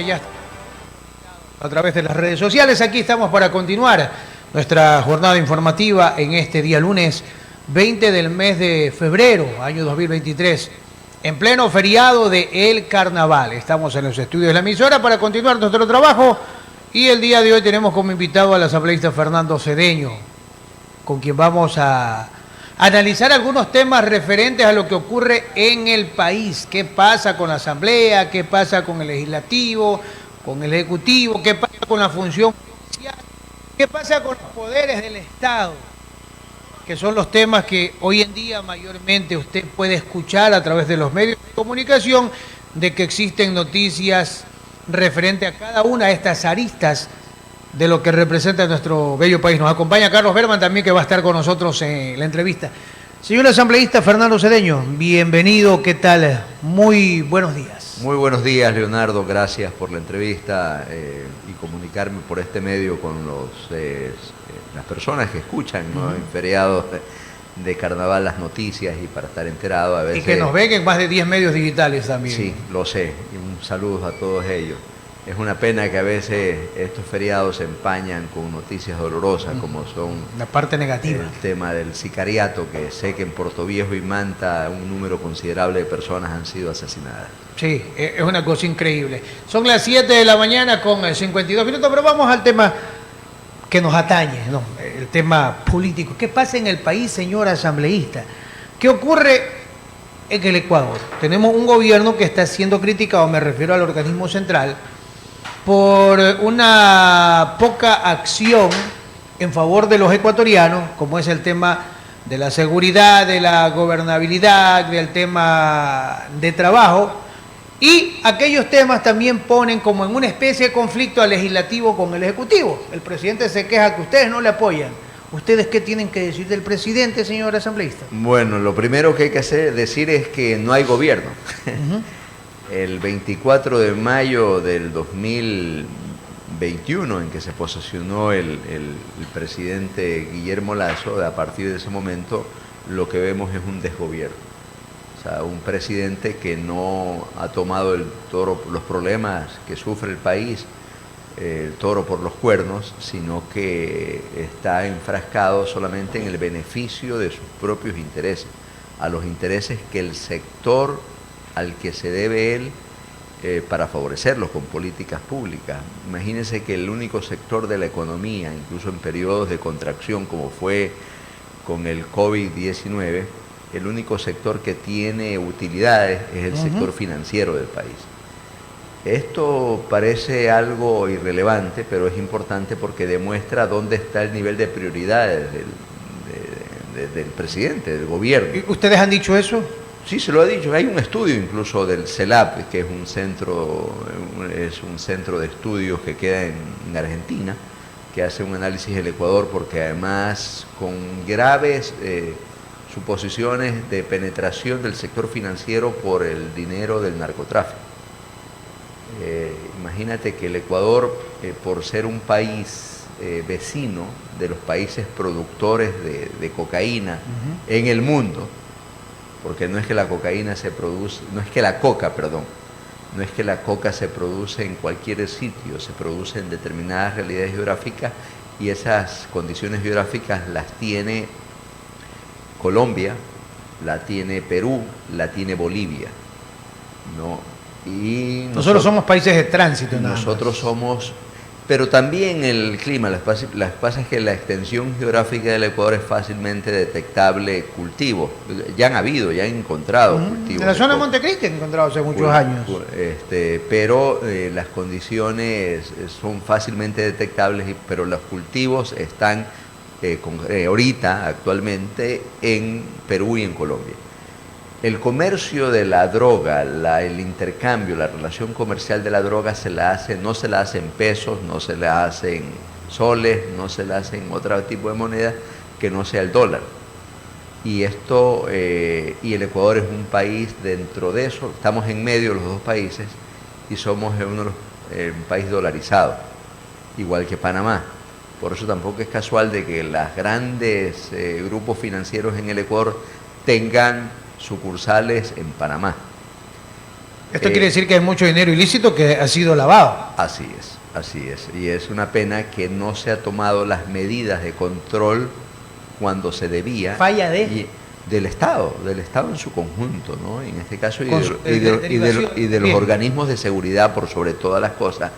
que ya está a través de las redes sociales. Aquí estamos para continuar nuestra jornada informativa en este día lunes 20 del mes de febrero, año 2023, en pleno feriado de El Carnaval. Estamos en los estudios de la emisora para continuar nuestro trabajo y el día de hoy tenemos como invitado al asambleísta Fernando Cedeño, con quien vamos a analizar algunos temas referentes a lo que ocurre en el país. ¿Qué pasa con la asamblea? ¿Qué pasa con el legislativo? ¿Con el ejecutivo? ¿Qué pasa con la función judicial? ¿Qué pasa con los poderes del Estado? Que son los temas que hoy en día mayormente usted puede escuchar a través de los medios de comunicación, de que existen noticias referente a cada una de estas aristas de lo que representa nuestro bello país. Nos acompaña Carlos Berman también, que va a estar con nosotros en la entrevista. Señor asambleísta Fernando Cedeño, bienvenido, ¿qué tal? Muy buenos días. Muy buenos días, Leonardo, gracias por la entrevista y comunicarme por este medio con las personas que escuchan, ¿no? En feriados de carnaval las noticias y para estar enterado a veces. Y que nos ven en más de 10 medios digitales también. Sí, lo sé, y un saludo a todos ellos. Es una pena que a veces estos feriados se empañan con noticias dolorosas, como son la parte negativa. El tema del sicariato, que sé que en Portoviejo y Manta un número considerable de personas han sido asesinadas. Sí, es una cosa increíble. Son las 7 de la mañana con 52 minutos, pero vamos al tema que nos atañe, ¿no? El tema político. ¿Qué pasa en el país, señor asambleísta? ¿Qué ocurre en el Ecuador? Tenemos un gobierno que está siendo criticado, me refiero al organismo central, por una poca acción en favor de los ecuatorianos, como es el tema de la seguridad, de la gobernabilidad, del tema de trabajo, y aquellos temas también ponen como en una especie de conflicto al legislativo con el ejecutivo. El presidente se queja que ustedes no le apoyan. ¿Ustedes qué tienen que decir del presidente, señor asambleísta? Bueno, lo primero que hay que decir es que no hay gobierno. El 24 de mayo del 2021, en que se posesionó el presidente Guillermo Lasso, a partir de ese momento lo que vemos es un desgobierno. O sea, un presidente que no ha tomado los problemas que sufre el país, el toro por los cuernos, sino que está enfrascado solamente en el beneficio de sus propios intereses, a los intereses que el sector al que se debe él para favorecerlos con políticas públicas. Imagínense que el único sector de la economía, incluso en periodos de contracción como fue con el COVID-19, el único sector que tiene utilidades es el sector financiero del país. Esto parece algo irrelevante, pero es importante porque demuestra dónde está el nivel de prioridades del presidente, del gobierno. ¿Ustedes han dicho eso? Sí, se lo ha dicho. Hay un estudio incluso del CELAP, que es un centro de estudios que queda en Argentina, que hace un análisis del Ecuador, porque además con graves suposiciones de penetración del sector financiero por el dinero del narcotráfico. Imagínate que el Ecuador, por ser un país vecino de los países productores de cocaína en el mundo, porque no es que la cocaína se produce, no es que la coca se produce en cualquier sitio, se produce en determinadas realidades geográficas y esas condiciones geográficas las tiene Colombia, la tiene Perú, la tiene Bolivia, ¿no? Y nosotros somos países de tránsito. Nosotros somos, pero también el clima. Lo que pasa es que la extensión geográfica del Ecuador es fácilmente detectable cultivos. Ya han encontrado cultivos. En la zona de Montecristi han encontrado hace muchos años. Pero las condiciones son fácilmente detectables, pero los cultivos están ahorita, actualmente, en Perú y en Colombia. El comercio de la droga, el intercambio, la relación comercial de la droga no se la hace en pesos, no se la hace en soles, no se la hace en otro tipo de moneda que no sea el dólar. Y el Ecuador es un país dentro de eso, estamos en medio de los dos países y somos un país dolarizado, igual que Panamá. Por eso tampoco es casual de que los grandes grupos financieros en el Ecuador tengan sucursales en Panamá. Esto quiere decir que hay mucho dinero ilícito que ha sido lavado. Así es, así es. Y es una pena que no se ha tomado las medidas de control cuando se debía. Falla de... del Estado en su conjunto, ¿no? En este caso, y de los Bien. organismos de seguridad, por sobre todas las cosas,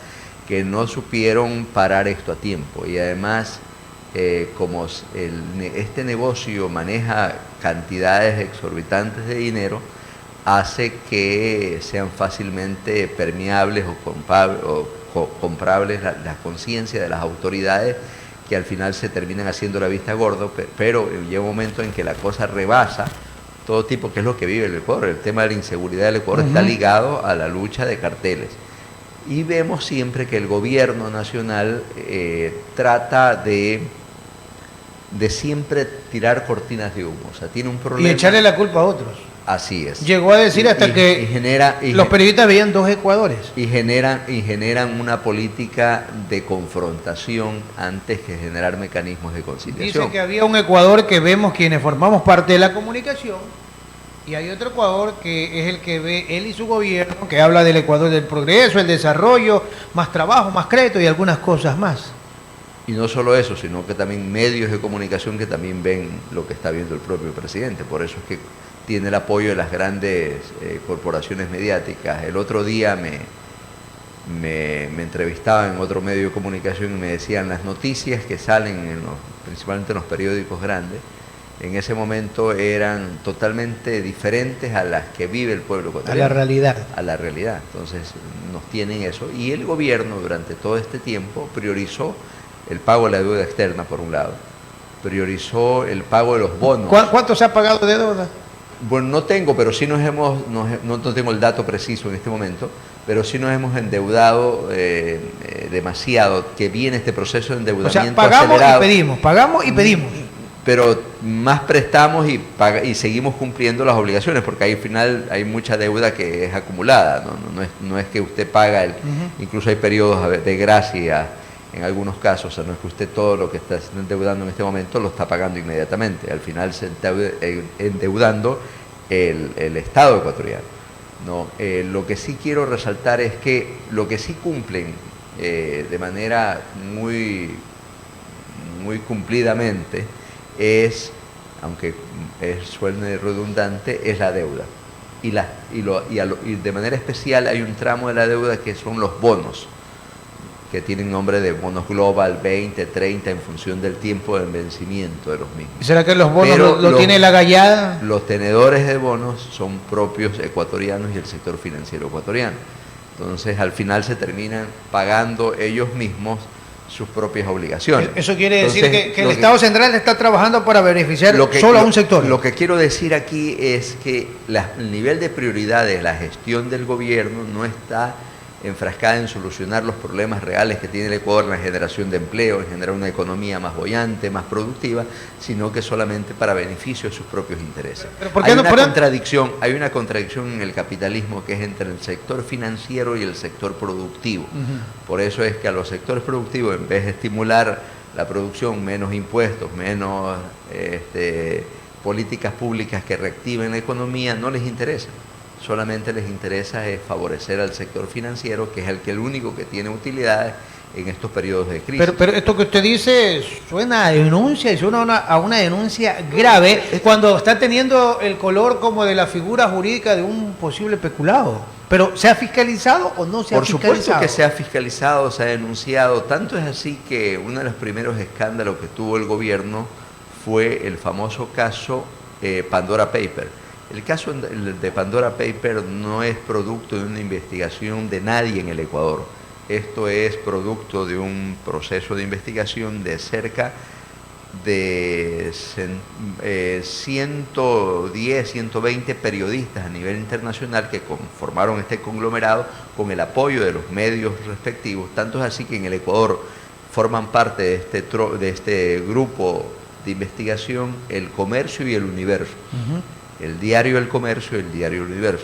que no supieron parar esto a tiempo. Y además, como este negocio maneja cantidades exorbitantes de dinero, hace que sean fácilmente permeables o comprables la conciencia de las autoridades, que al final se terminan haciendo la vista gorda, pero llega un momento en que la cosa rebasa todo tipo, que es lo que vive el Ecuador. El tema de la inseguridad del Ecuador está ligado a la lucha de carteles. Y vemos siempre que el gobierno nacional trata de siempre tirar cortinas de humo. O sea, tiene un problema. Y echarle la culpa a otros. Así es. Llegó a decir hasta que los periodistas veían dos Ecuadores. Y generan una política de confrontación antes que generar mecanismos de conciliación. Dice que había un Ecuador que vemos quienes formamos parte de la comunicación, y hay otro Ecuador que es el que ve él y su gobierno, que habla del Ecuador del progreso, el desarrollo, más trabajo, más crédito y algunas cosas más. Y no solo eso, sino que también medios de comunicación que también ven lo que está viendo el propio presidente. Por eso es que tiene el apoyo de las grandes corporaciones mediáticas. El otro día me entrevistaban en otro medio de comunicación y me decían las noticias que salen principalmente en los periódicos grandes, en ese momento eran totalmente diferentes a las que vive el pueblo ecuatoriano. A la realidad. A la realidad. Entonces nos tienen eso. Y el gobierno durante todo este tiempo priorizó el pago de la deuda externa, por un lado. Priorizó el pago de los bonos. ¿Cuánto se ha pagado de deuda? Bueno, no tengo, pero sí no tengo el dato preciso en este momento, pero sí nos hemos endeudado demasiado, que viene este proceso de endeudamiento acelerado. O sea, pagamos y pedimos. Pero más prestamos y seguimos cumpliendo las obligaciones, porque ahí al final hay mucha deuda que es acumulada, no es que usted paga, incluso hay periodos de gracia en algunos casos, o sea, no es que usted todo lo que está endeudando en este momento lo está pagando inmediatamente, al final se está endeudando el Estado ecuatoriano, ¿no? Lo que sí quiero resaltar es que lo que sí cumplen de manera muy cumplidamente es, aunque suene redundante, es la deuda. Y de manera especial hay un tramo de la deuda que son los bonos, que tienen nombre de bonos global 20, 30, en función del tiempo de vencimiento de los mismos. ¿Será que los bonos lo tiene la gallada? Los tenedores de bonos son propios ecuatorianos y el sector financiero ecuatoriano. Entonces, al final se terminan pagando ellos mismos sus propias obligaciones. Eso quiere decir que el Estado central está trabajando para beneficiar solo a un sector. Lo que quiero decir aquí es que el nivel de prioridades, la gestión del gobierno no está enfrascada en solucionar los problemas reales que tiene el Ecuador, en la generación de empleo, en generar una economía más boyante, más productiva, sino que solamente para beneficio de sus propios intereses. Hay una contradicción en el capitalismo que es entre el sector financiero y el sector productivo. Por eso es que a los sectores productivos, en vez de estimular la producción, menos impuestos, menos políticas públicas que reactiven la economía, no les interesa. Solamente les interesa es favorecer al sector financiero, que es el único que tiene utilidades en estos periodos de crisis. Pero esto que usted dice suena a denuncia, y suena a una denuncia grave cuando está teniendo el color como de la figura jurídica de un posible peculado. Pero ¿se ha fiscalizado o no se ha fiscalizado? Por supuesto que se ha fiscalizado, se ha denunciado. Tanto es así que uno de los primeros escándalos que tuvo el gobierno fue el famoso caso Pandora Paper. El caso de Pandora Paper no es producto de una investigación de nadie en el Ecuador. Esto es producto de un proceso de investigación de cerca de 110, 120 periodistas a nivel internacional que conformaron este conglomerado con el apoyo de los medios respectivos. Tanto es así que en el Ecuador forman parte de este grupo de investigación El Comercio y El Universo. El diario El Comercio y el diario El Universo.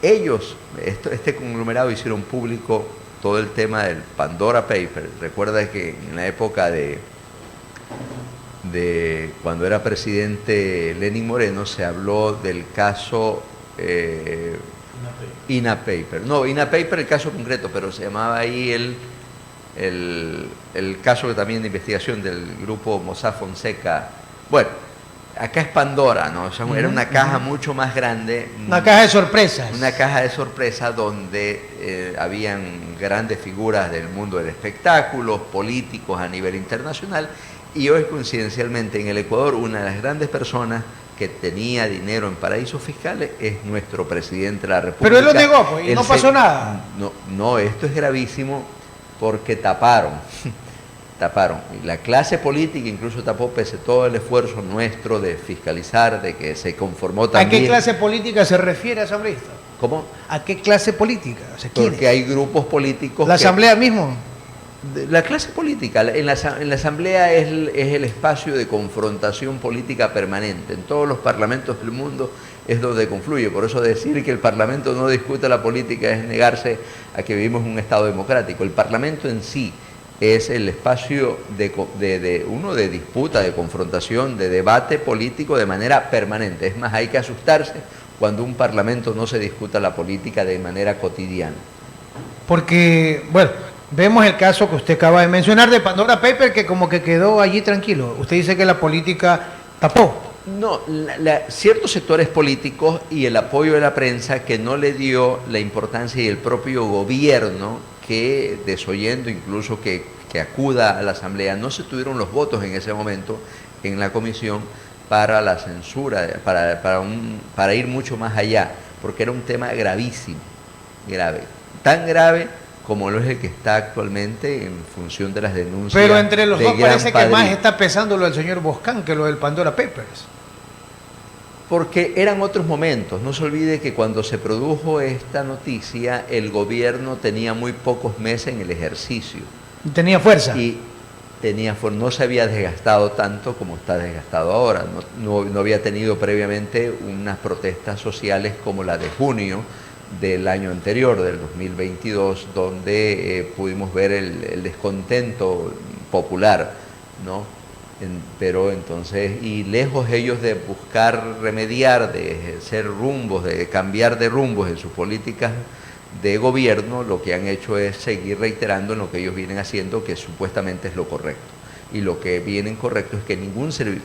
Ellos, este conglomerado, hicieron público todo el tema del Pandora Paper. Recuerda que en la época de cuando era presidente Lenín Moreno se habló del caso INAPAPER. No, INAPAPER el caso concreto, pero se llamaba ahí el caso también de investigación del grupo Mossack Fonseca. Bueno, acá es Pandora, ¿no? O sea, era una caja mucho más grande. Una caja de sorpresas. Una caja de sorpresa donde habían grandes figuras del mundo del espectáculo, políticos a nivel internacional, y hoy coincidencialmente en el Ecuador una de las grandes personas que tenía dinero en paraísos fiscales es nuestro presidente de la República. Pero él lo negó, pues, y no pasó nada. No, esto es gravísimo porque taparon. Y la clase política incluso tapó pese a todo el esfuerzo nuestro de fiscalizar, de que se conformó también. ¿A qué clase política se refiere, asambleísta? ¿Cómo? ¿A qué clase política? O sea, porque hay grupos políticos. ¿La asamblea mismo? La clase política, en la asamblea es el espacio de confrontación política permanente. En todos los parlamentos del mundo es donde confluye. Por eso decir que el parlamento no discute la política es negarse a que vivimos en un Estado democrático. El parlamento en sí es el espacio de disputa, de confrontación, de debate político de manera permanente. Es más, hay que asustarse cuando un parlamento no se discuta la política de manera cotidiana. Porque, bueno, vemos el caso que usted acaba de mencionar de Pandora Paper, que como que quedó allí tranquilo. Usted dice que la política tapó. No, ciertos sectores políticos y el apoyo de la prensa que no le dio la importancia, y el propio gobierno que, desoyendo incluso que acuda a la asamblea, no se tuvieron los votos en ese momento en la comisión para la censura, para ir mucho más allá, porque era un tema gravísimo, grave, tan grave como lo es el que está actualmente en función de las denuncias. Pero entre los dos parece que más Padre, está pesando lo del señor Boscán que lo del Pandora Papers. porque eran otros momentos. No se olvide que cuando se produjo esta noticia, el gobierno tenía muy pocos meses en el ejercicio. Tenía fuerza. Y no se había desgastado tanto como está desgastado ahora. No había tenido previamente unas protestas sociales como la de junio del año anterior, del 2022, donde pudimos ver el descontento popular, ¿no? Pero entonces, y lejos ellos de buscar remediar, de hacer rumbos, de cambiar de rumbos en sus políticas de gobierno, lo que han hecho es seguir reiterando en lo que ellos vienen haciendo, que supuestamente es lo correcto. Y lo que viene correcto es que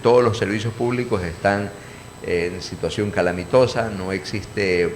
todos los servicios públicos están en situación calamitosa, no existe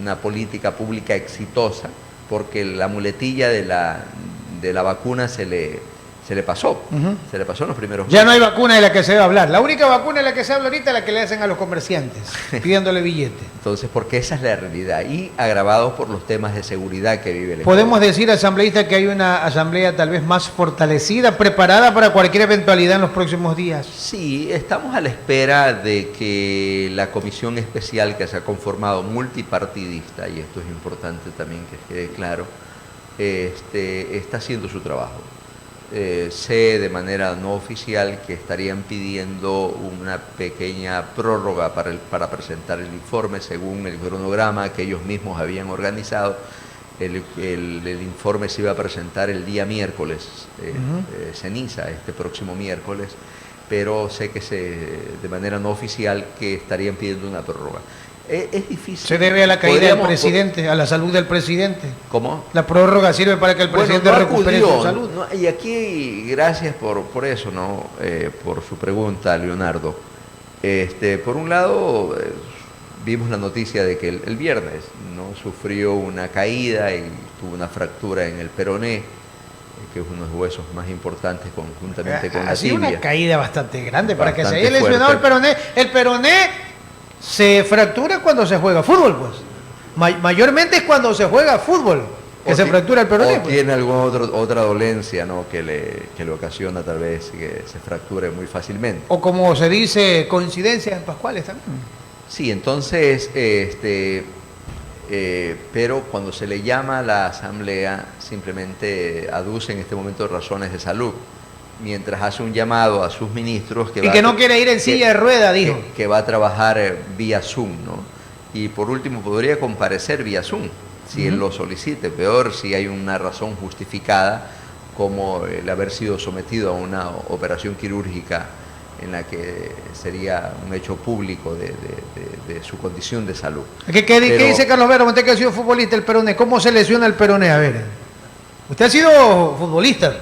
una política pública exitosa, porque la muletilla de la vacuna se le pasó, se le pasó en los primeros meses. Ya no hay vacuna de la que se va a hablar. La única vacuna de la que se habla ahorita es la que le hacen a los comerciantes, pidiéndole billete. Entonces, porque esa es la realidad, y agravados por los temas de seguridad que vive el Ecuador. ¿Podemos decir, asambleísta, que hay una asamblea tal vez más fortalecida, preparada para cualquier eventualidad en los próximos días? Sí, estamos a la espera de que la comisión especial que se ha conformado, multipartidista, y esto es importante también que quede claro, está haciendo su trabajo. Sé de manera no oficial que estarían pidiendo una pequeña prórroga para presentar el informe según el cronograma que ellos mismos habían organizado. El informe se iba a presentar el día miércoles, ceniza, este próximo miércoles, pero sé que de manera no oficial que estarían pidiendo una prórroga. Es difícil. ¿Se debe a la caída del presidente, a la salud del presidente? ¿Cómo? La prórroga sirve para que el presidente recupere su salud. Y aquí, gracias por eso, ¿no? Por su pregunta, Leonardo. Por un lado, vimos la noticia de que el viernes, ¿no?, sufrió una caída y tuvo una fractura en el peroné, que es uno de los huesos más importantes conjuntamente con la tibia. Ha sido una caída bastante grande para que se haya lesionado el peroné. El peroné se fractura cuando se juega fútbol, pues. Mayormente es cuando se juega fútbol que se fractura el peroné. O pues tiene alguna otra dolencia, ¿no?, que le ocasiona tal vez que se fracture muy fácilmente. O como se dice, coincidencias pascuales también. Sí, entonces, pero cuando se le llama a la asamblea, simplemente aduce en este momento razones de salud, mientras hace un llamado a sus ministros que no quiere ir en silla de rueda, dijo. Que va a trabajar vía Zoom, ¿no? Y por último podría comparecer vía Zoom, si él lo solicite. Peor si hay una razón justificada, como el haber sido sometido a una operación quirúrgica en la que sería un hecho público de su condición de salud. ¿Qué dice Carlos Vera? Usted que ha sido futbolista, el peroné, ¿cómo se lesiona el peroné? A ver, usted ha sido futbolista.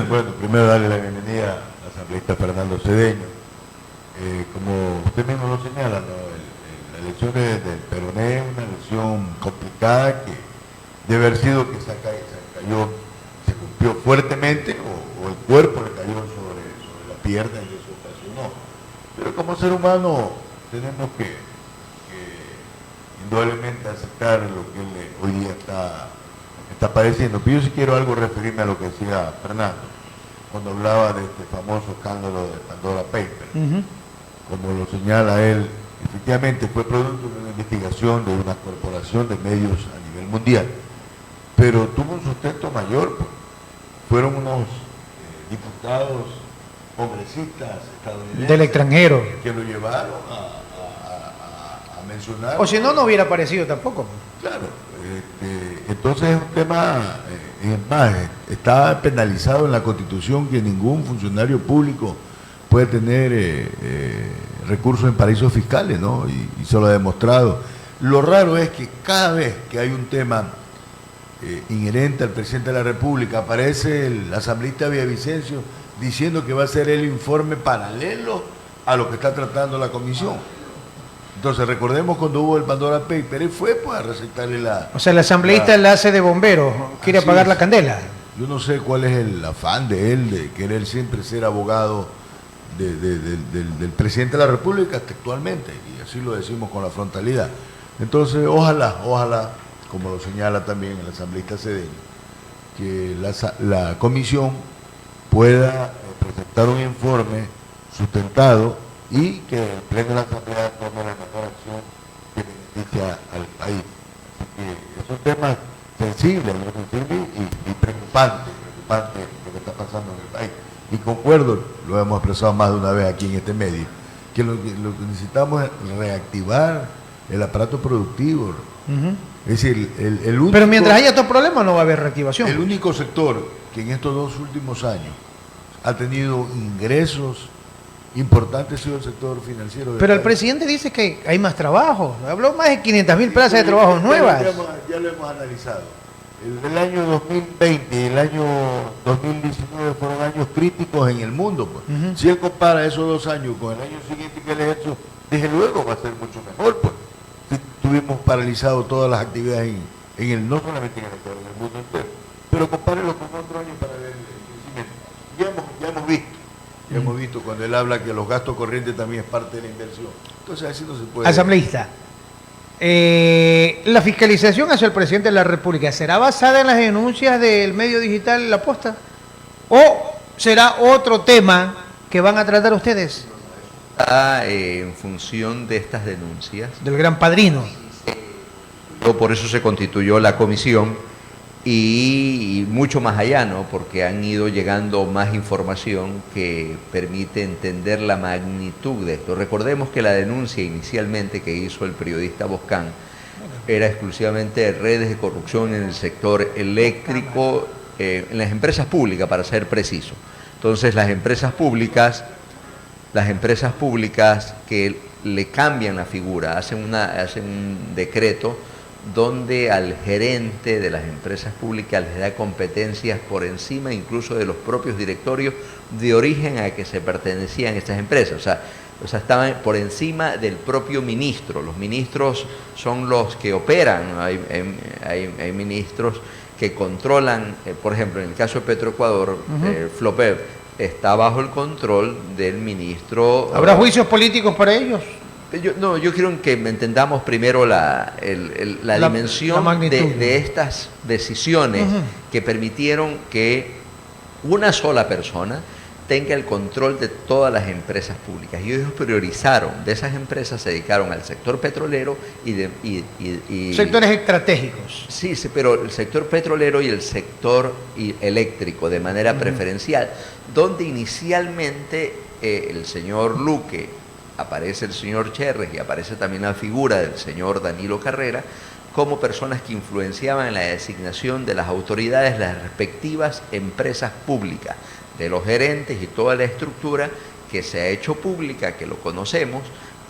Bueno, primero darle la bienvenida al asambleísta Fernando Cedeño. Como usted mismo lo señala, ¿no? La lesión del peroné es una lesión complicada que debe haber sido que se cayó, se golpeó fuertemente o el cuerpo le cayó sobre la pierna y eso ocasionó. Pero como ser humano tenemos que indudablemente aceptar lo que él hoy día está padeciendo. Pero yo sí quiero referirme a lo que decía Fernando, cuando hablaba de este famoso escándalo de Pandora Papers. Como lo señala él, efectivamente fue producto de una investigación de una corporación de medios a nivel mundial, pero tuvo un sustento mayor, pues. Fueron unos diputados, congresistas estadounidenses Del extranjero, que lo llevaron a mencionar. o si no, no hubiera aparecido tampoco. Claro, entonces es un tema, más, está penalizado en la Constitución que ningún funcionario público puede tener recursos en paraísos fiscales, ¿no? Y se lo ha demostrado. Lo raro es que cada vez que hay un tema inherente al presidente de la República, aparece el asambleísta Villavicencio diciendo que va a ser el informe paralelo a lo que está tratando la comisión. Entonces recordemos cuando hubo el Pandora Paper, él fue pues a recetarle la... O sea, el asambleísta la hace de bombero, quiere apagar la candela. Yo no sé cuál es el afán de él, de querer siempre ser abogado del presidente de la República textualmente, y así lo decimos con la frontalidad. Entonces, ojalá, como lo señala también el asambleísta Cedeño, que la comisión pueda presentar un informe sustentado y que el pleno de la asamblea tome la mejor acción que beneficia al país. Así que es un tema sensible y preocupante lo que está pasando en el país. Y concuerdo, lo hemos expresado más de una vez aquí en este medio, que lo que necesitamos es reactivar el aparato productivo. Es decir, el único... Pero mientras haya estos problemas no va a haber reactivación. El único sector que en estos 2 últimos años ha tenido ingresos importantes ha sido el sector financiero. Pero el presidente dice que hay más trabajo. Habló más de 500.000 plazas de trabajo nuevas. Ya lo hemos analizado. El año 2020 y el año 2019 fueron años críticos en el mundo. Pues. Si él compara esos 2 años con el año siguiente que él ha hecho, desde luego va a ser mucho mejor. Pues. Si tuvimos paralizado todas las actividades no solamente en el sector, en el mundo entero. Pero compárelo con otro año para ver el crecimiento. Ya hemos visto cuando él habla que los gastos corrientes también es parte de la inversión. Entonces así no se puede. Asambleísta. La fiscalización hacia el presidente de la República, ¿será basada en las denuncias del medio digital La Posta? ¿O será otro tema que van a tratar ustedes? En función de estas denuncias. Del Gran Padrino. Por eso se constituyó la comisión y mucho más allá, ¿no? Porque han ido llegando más información que permite entender la magnitud de esto. Recordemos que la denuncia inicialmente que hizo el periodista Boscán era exclusivamente de redes de corrupción en el sector eléctrico, en las empresas públicas, para ser preciso. Entonces las empresas públicas que le cambian la figura, hacen un decreto donde al gerente de las empresas públicas les da competencias por encima incluso de los propios directorios de origen a que se pertenecían estas empresas. O sea, estaban por encima del propio ministro. Los ministros son los que operan, ¿no? Hay ministros que controlan, por ejemplo, en el caso de Petroecuador, Flopep está bajo el control del ministro. ¿Habrá juicios políticos para ellos? Yo quiero que entendamos primero la dimensión de estas decisiones que permitieron que una sola persona tenga el control de todas las empresas públicas. Y ellos priorizaron, de esas empresas se dedicaron al sector petrolero y sectores estratégicos. Sí, pero el sector petrolero y el sector eléctrico de manera preferencial, donde inicialmente el señor Luque, aparece el señor Cherres y aparece también la figura del señor Danilo Carrera como personas que influenciaban en la designación de las autoridades de las respectivas empresas públicas, de los gerentes y toda la estructura que se ha hecho pública, que lo conocemos,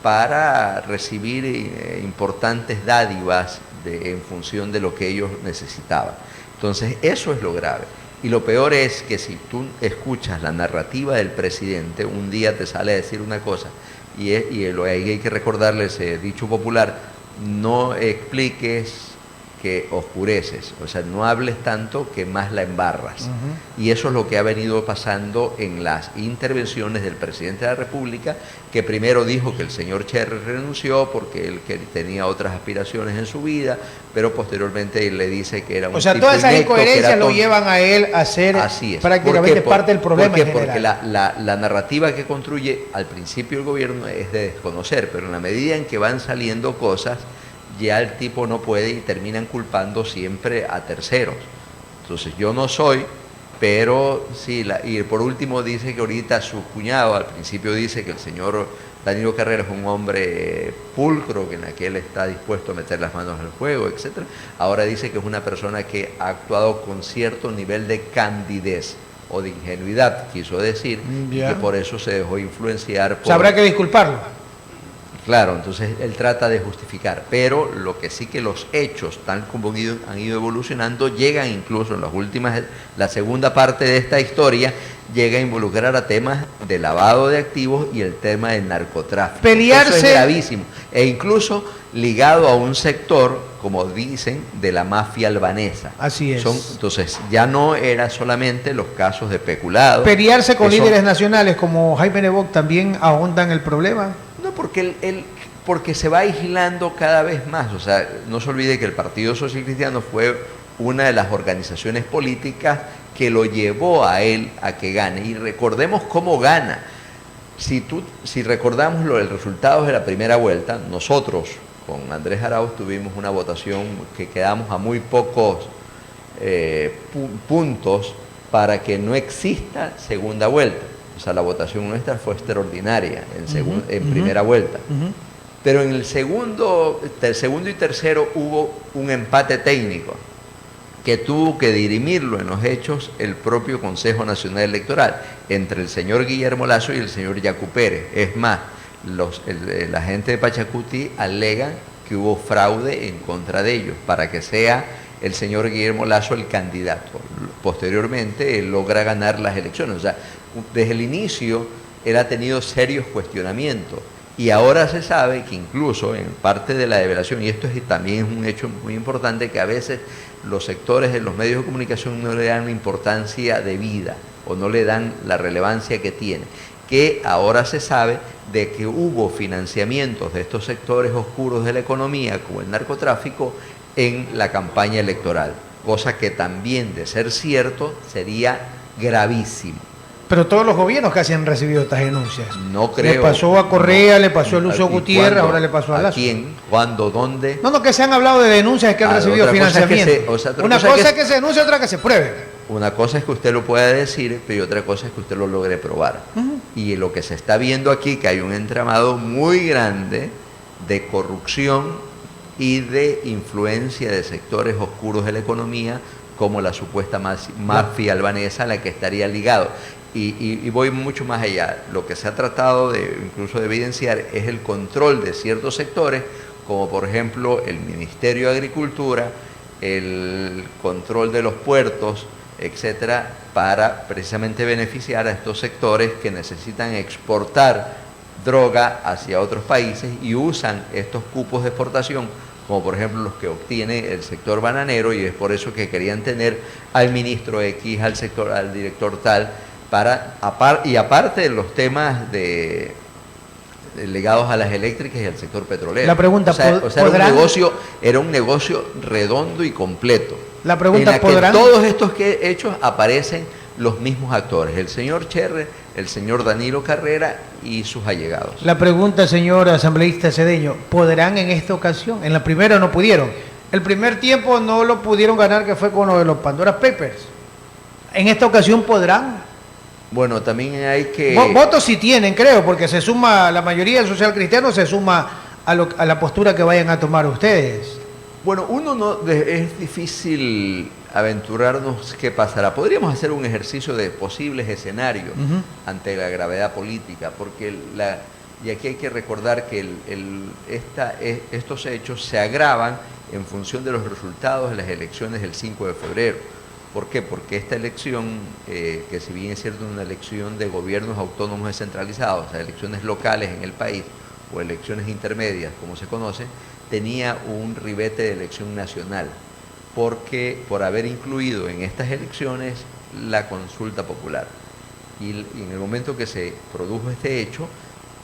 para recibir importantes dádivas en función de lo que ellos necesitaban. Entonces, eso es lo grave. Y lo peor es que si tú escuchas la narrativa del presidente, un día te sale a decir una cosa, y hay que recordarle ese dicho popular: no expliques que oscureces, o sea, no hables tanto que más la embarras. Y eso es lo que ha venido pasando en las intervenciones del presidente de la República, que primero dijo que el señor Cherry renunció porque él tenía otras aspiraciones en su vida, pero posteriormente él le dice que era un O sea, tipo todas esas inecto, incoherencias lo llevan a él a ser prácticamente parte del problema. ¿Por qué? Porque la narrativa que construye al principio el gobierno es de desconocer, pero en la medida en que van saliendo cosas, ya el tipo no puede y terminan culpando siempre a terceros. Entonces yo no soy, pero sí, y por último dice que ahorita su cuñado, al principio dice que el señor Danilo Carrera es un hombre pulcro, que en aquel está dispuesto a meter las manos al fuego, etc. Ahora dice que es una persona que ha actuado con cierto nivel de candidez o de ingenuidad, quiso decir, y que por eso se dejó influenciar por... Habrá que disculparlo. Claro, entonces él trata de justificar, pero lo que sí que los hechos, tal como han ido evolucionando, llegan incluso en las últimas, la segunda parte de esta historia, llega a involucrar a temas de lavado de activos y el tema del narcotráfico. Pelearse. Eso es gravísimo, e incluso ligado a un sector, como dicen, de la mafia albanesa. Así es. Entonces, ya no era solamente los casos de peculado. Pelearse con líderes nacionales como Jaime Nebot también ahondan el problema. No, porque se va aislando cada vez más. O sea, no se olvide que el Partido Social Cristiano fue una de las organizaciones políticas que lo llevó a él a que gane. Y recordemos cómo gana. Si recordamos el resultado de la primera vuelta, nosotros con Andrés Arauz tuvimos una votación que quedamos a muy pocos puntos para que no exista segunda vuelta. O sea, la votación nuestra fue extraordinaria en primera vuelta. Pero en el segundo y tercero hubo un empate técnico que tuvo que dirimirlo en los hechos el propio Consejo Nacional Electoral entre el señor Guillermo Lasso y el señor Yacu Pérez. Es más, la gente de Pachacuti alegan que hubo fraude en contra de ellos para que sea el señor Guillermo Lasso el candidato. Posteriormente él logra ganar las elecciones. O sea, desde el inicio él ha tenido serios cuestionamientos y ahora se sabe que incluso en parte de la develación, y esto también es un hecho muy importante, que a veces los sectores de los medios de comunicación no le dan la importancia debida o no le dan la relevancia que tiene, que ahora se sabe de que hubo financiamientos de estos sectores oscuros de la economía, como el narcotráfico, en la campaña electoral, cosa que también, de ser cierto, sería gravísimo. Pero todos los gobiernos casi han recibido estas denuncias. No creo. Le pasó a Correa, le pasó a Lucio Gutiérrez, ahora le pasó a Lasso. ¿A quién? ¿Cuándo? ¿Dónde? No, que se han hablado de denuncias que han recibido financiamiento. Una cosa es que se denuncie, otra que se pruebe. Una cosa es que usted lo pueda decir, pero otra cosa es que usted lo logre probar. Y lo que se está viendo aquí, que hay un entramado muy grande de corrupción y de influencia de sectores oscuros de la economía, como la supuesta mafia albanesa a la que estaría ligado. Y voy mucho más allá. Lo que se ha tratado incluso de evidenciar es el control de ciertos sectores, como por ejemplo el Ministerio de Agricultura, el control de los puertos, etcétera, para precisamente beneficiar a estos sectores que necesitan exportar droga hacia otros países y usan estos cupos de exportación, como por ejemplo los que obtiene el sector bananero, y es por eso que querían tener al ministro X, al director tal, y aparte de los temas ligados a las eléctricas y al sector petrolero. La pregunta, era un negocio redondo y completo. La pregunta, en todos estos hechos aparecen los mismos actores, el señor Cherry, el señor Danilo Carrera y sus allegados. La pregunta, señor asambleísta Cedeño, ¿podrán en esta ocasión? En la primera no pudieron. El primer tiempo no lo pudieron ganar, que fue con lo de los Pandora Papers. ¿En esta ocasión podrán? Bueno, también hay que... Votos sí tienen, creo, porque se suma, la mayoría del social cristiano se suma a la postura que vayan a tomar ustedes. Bueno, es difícil aventurarnos qué pasará. Podríamos hacer un ejercicio de posibles escenarios ante la gravedad política, porque y aquí hay que recordar que estos hechos se agravan en función de los resultados de las elecciones del 5 de febrero. ¿Por qué? Porque esta elección, que si bien es cierto una elección de gobiernos autónomos descentralizados, o sea, elecciones locales en el país, o elecciones intermedias, como se conoce, tenía un ribete de elección nacional, porque por haber incluido en estas elecciones la consulta popular. Y en el momento que se produjo este hecho,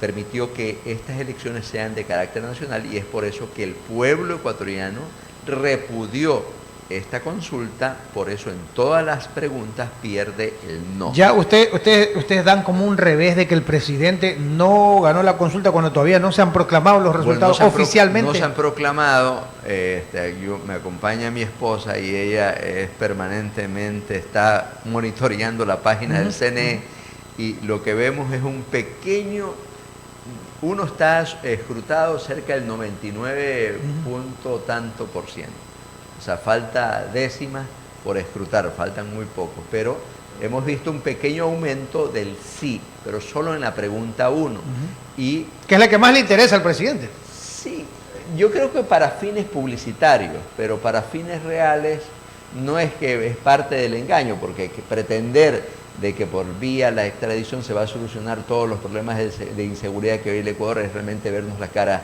permitió que estas elecciones sean de carácter nacional, y es por eso que el pueblo ecuatoriano repudió esta consulta. Por eso en todas las preguntas pierde el no. Ya ustedes dan como un revés de que el presidente no ganó la consulta cuando todavía no se han proclamado los resultados oficialmente. No se han proclamado. Me acompaña mi esposa y ella permanentemente está monitoreando la página del CNE, y lo que vemos es un pequeño... Uno está escrutado cerca del 99 punto tanto por ciento. O sea, falta décimas por escrutar, faltan muy pocos, pero hemos visto un pequeño aumento del sí, pero solo en la pregunta 1. Y que es la que más le interesa al presidente. Sí, yo creo que para fines publicitarios, pero para fines reales no es que es parte del engaño, porque hay que pretender de que por vía la extradición se va a solucionar todos los problemas de inseguridad que hoy el Ecuador, es realmente vernos la cara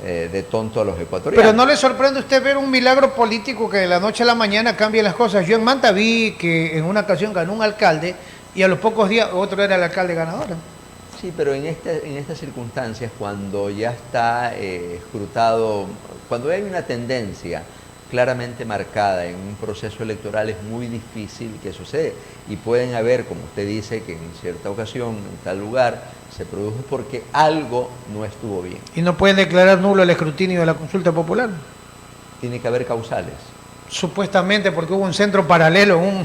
de tonto a los ecuatorianos. Pero ¿no le sorprende a usted ver un milagro político que de la noche a la mañana cambie las cosas? Yo en Manta vi que en una ocasión ganó un alcalde y a los pocos días otro era el alcalde ganador. Sí, pero en estas circunstancias, cuando ya está escrutado, cuando hay una tendencia claramente marcada en un proceso electoral, es muy difícil que suceda. Y pueden haber, como usted dice, que en cierta ocasión, en tal lugar, se produjo porque algo no estuvo bien. ¿Y no pueden declarar nulo el escrutinio de la consulta popular? Tiene que haber causales. Supuestamente porque hubo un centro paralelo en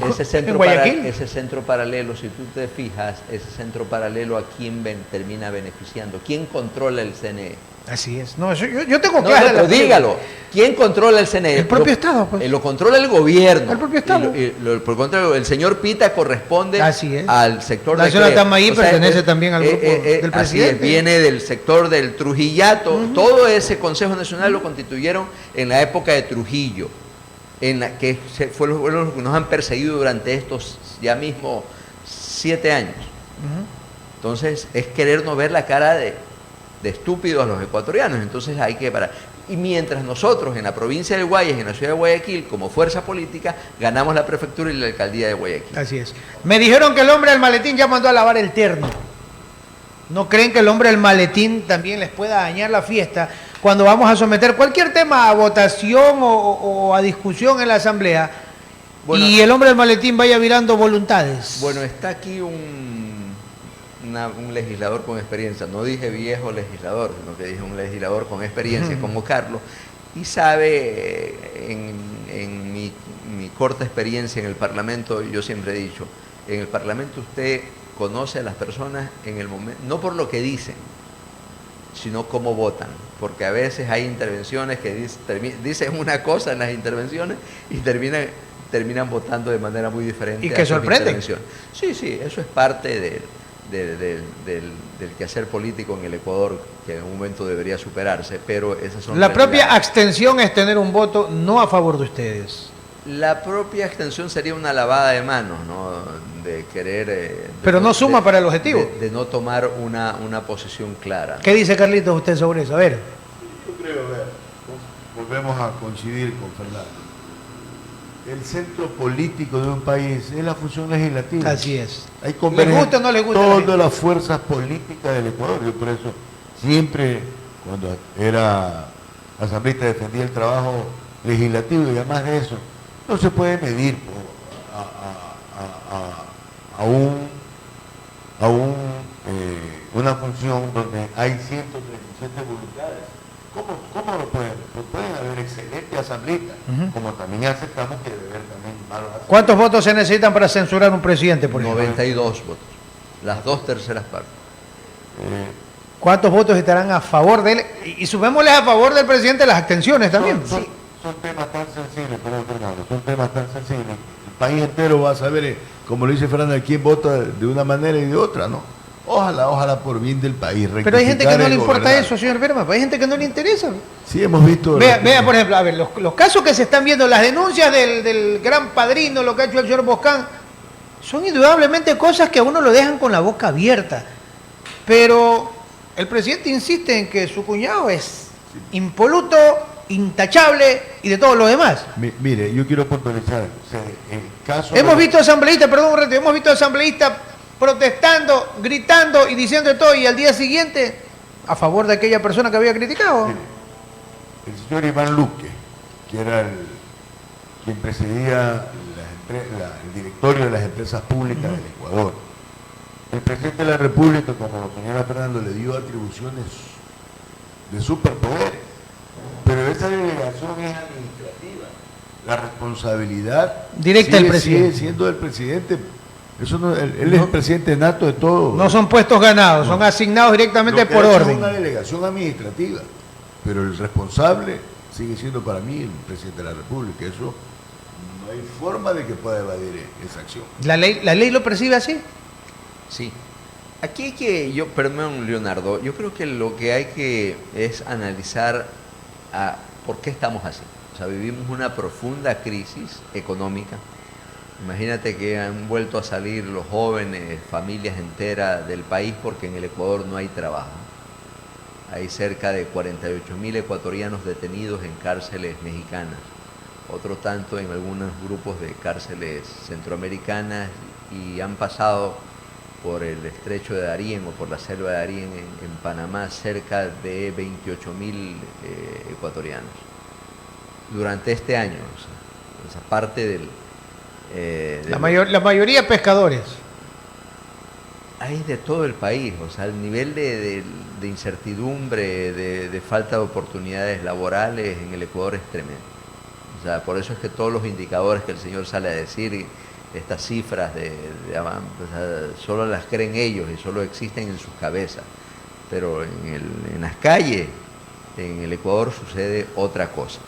Guayaquil. Ese centro paralelo, si tú te fijas, ese centro paralelo, ¿a quién termina beneficiando? ¿Quién controla el CNE? Así es. No, yo tengo claro. Pero dígalo. ¿Quién controla el CNE? El propio Estado, pues. Lo controla el gobierno. El propio Estado. Por contra, el señor Pita corresponde al sector de... La señora Tamaí pertenece también al grupo del presidente. Así es, viene del sector del Trujillato. Todo ese Consejo Nacional lo constituyeron en la época de Trujillo, en la que fue los que nos han perseguido durante estos ya mismo 7 años. Entonces, es querernos ver la cara de estúpidos a los ecuatorianos. Entonces hay que parar. Y mientras nosotros en la provincia del Guayas, en la ciudad de Guayaquil, como fuerza política, ganamos la prefectura y la alcaldía de Guayaquil. Así es. Me dijeron que el hombre del maletín ya mandó a lavar el terno. ¿No creen que el hombre del maletín también les pueda dañar la fiesta cuando vamos a someter cualquier tema a votación o a discusión en la asamblea? Bueno, y el hombre del maletín vaya virando voluntades. Bueno, está aquí un legislador con experiencia. No dije viejo legislador, sino que dije un legislador con experiencia, como Carlos, y sabe, en mi corta experiencia en el Parlamento, yo siempre he dicho, en el Parlamento usted conoce a las personas en el momento, no por lo que dicen, sino cómo votan, porque a veces hay intervenciones que dicen una cosa en las intervenciones y terminan votando de manera muy diferente. ¿Y que sorprende? Sí, eso es parte del quehacer político en el Ecuador, que en un momento debería superarse, pero esas son... La propia abstención es tener un voto no a favor de ustedes. La propia abstención sería una lavada de manos, ¿no? De querer... pero no suma para el objetivo. De no tomar una posición clara. ¿Qué dice Carlitos usted sobre eso? A ver. Yo creo, volvemos a coincidir con Fernando. El centro político de un país es la función legislativa. Así es. Hay ¿le gusta o no le gusta? Todas las fuerzas políticas del Ecuador. Yo por eso siempre, cuando era asambleísta, defendía el trabajo legislativo, y además de eso, no se puede medir una función donde hay 137 voluntades. ¿Cómo lo pueden? Pues pueden haber excelentes asambleístas, como también aceptamos que debe haber también malos asambleístas. ¿Cuántos votos se necesitan para censurar un presidente, por ejemplo? 92 votos, las 2/3 partes. ¿Cuántos votos estarán a favor de él? Y sumémosle a favor del presidente las abstenciones también. son temas tan sensibles, perdón, Fernando, son temas tan sensibles. El país entero va a saber, como lo dice Fernando, quién vota de una manera y de otra, ¿no? Ojalá por bien del país. Pero hay gente que no le importa gobernar. eso, señor Berma, hay gente que no le interesa. Sí, hemos visto... Vea, por ejemplo, a ver, los casos que se están viendo, las denuncias del gran padrino, lo que ha hecho el señor Boscán, son indudablemente cosas que a uno lo dejan con la boca abierta. Pero el presidente insiste en que su cuñado es impoluto, intachable y de todo lo demás. Mire, yo quiero puntualizar. El caso Hemos visto asambleístas, perdón un rato, hemos visto asambleístas protestando, gritando y diciendo de todo, y al día siguiente a favor de aquella persona que había criticado. El señor Iván Luque, que era quien presidía el directorio de las empresas públicas del Ecuador. El presidente de la República, como la señora Fernando, le dio atribuciones de superpoderes, pero esa delegación es administrativa. La responsabilidad directa del presidente. Sigue siendo del presidente. Eso no, él es el presidente nato de todo. No son puestos ganados, son asignados directamente por orden. Es una delegación administrativa, pero el responsable sigue siendo para mí el presidente de la República. Eso no hay forma de que pueda evadir esa acción. ¿La ley lo percibe así? Sí. Aquí hay que, perdón Leonardo, yo creo que lo que hay que es analizar por qué estamos así. O sea, vivimos una profunda crisis económica. Imagínate que han vuelto a salir los jóvenes, familias enteras del país porque en el Ecuador no hay trabajo. Hay cerca de 48.000 ecuatorianos detenidos en cárceles mexicanas, otro tanto en algunos grupos de cárceles centroamericanas, y han pasado por el estrecho de Darién o por la selva de Darién en Panamá cerca de 28.000 ecuatorianos durante este año. O sea, parte del... la mayoría pescadores. Hay de todo el país, o sea, el nivel de incertidumbre, de falta de oportunidades laborales en el Ecuador es tremendo. O sea, por eso es que todos los indicadores que el señor sale a decir, estas cifras o sea, solo las creen ellos y solo existen en sus cabezas. Pero en las calles, en el Ecuador sucede otra cosa.